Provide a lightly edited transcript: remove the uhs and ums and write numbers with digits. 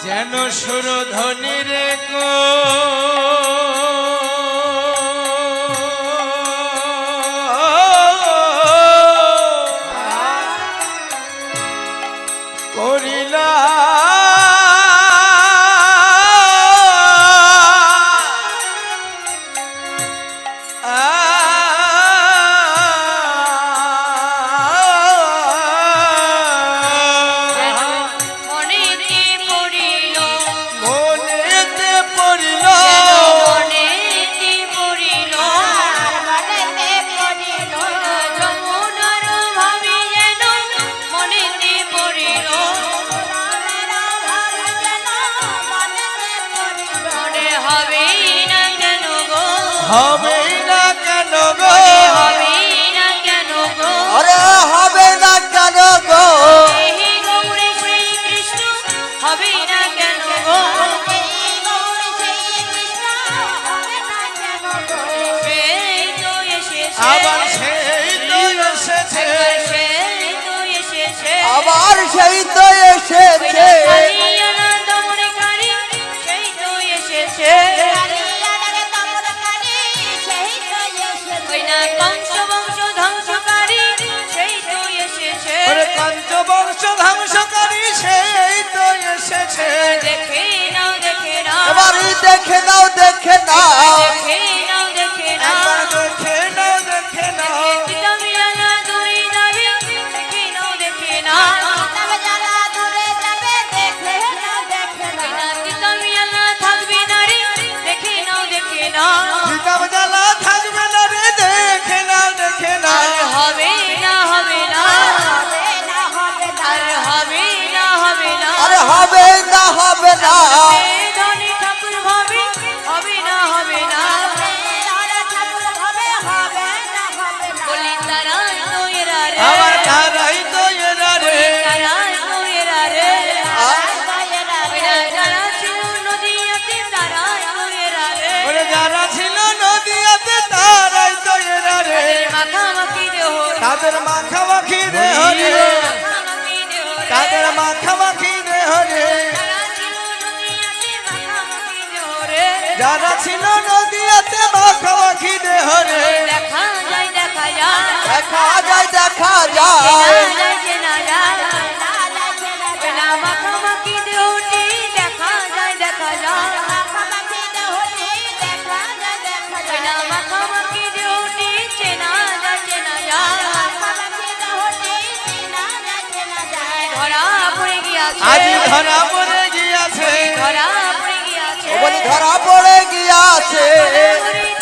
যেন সুরধ্বনির গো করিলা হবে না কেন গো, হবে না কেন গো, আরে হবে না কেন গো, এই গৌরী শ্রী কৃষ্ণ হবে না কেন গো, এই গৌরী শ্রী কৃষ্ণ হবে না কেন গো, সেই তো এসেছে, আবার সেই তো এসেছে, সেই তো এসেছে, আবার সেই তো এসেছে, আনন্দমণিকারী সেই তো এসেছে, পঞ্চবংশ ধ্বংসকারী সেই তো এসেছে, পঞ্চবংশ ধ্বংসকারী সেই তো এসেছে, দেখে নাও দেখে নাও, এবারে দেখে নাও দেখে নাও, দেখে নাও দেখে নাও, দেখে নাও দেখে নাও, যারা দূরে যাবে দেখে নাও দেখে নাও, যারা দূরে যাবে দেখে নাও দেখে নাও, তুমি আল্লাহ থাকবে না রে দেখে নাও দেখে নাও, জ্বালা থাকবে না রে দেখে নাও দেখে নাও, হবে না হবে না, হবে না হবে না, হবে না হবে না, আরে হবে না হবে না, ধনী ঠাকুর ভাবে হবে না হবে না, ঠাকুর ভাবে হবে না হবে না, বলি তারাই তো এরা রে, আবার তারাই তো এরা রে, তারাই তো এরা রে, যারা ছিল নদীয়াতে তারাই তো এরা রে, যারা ছিল নদীয়াতে তারাই তো এরা রে, মাখামাখি দেহ, তাদের মাখামাখি দেহ রে, তাদের মাখামাখি দেহ রে, যারা ছিল নদীয়াতে মাখামাখি দেহ রে, দেখা যায় দেখা যায়, দেখা যায় দেখা যায়, মাখামাখি দেহটি দেখা যায় দেখা যায়, মাখামাখি দেহটি দেখা যায় দেখা যায়, মাখামাখি দেহটি চেনা যায় চেনা যায়। গিয়াছে আজি ধরা পড়ে গিয়াছে ধরা পড়ে গিয়াছে ও বলি ধরা পড়ে গিয়াছে ধরা পড়ে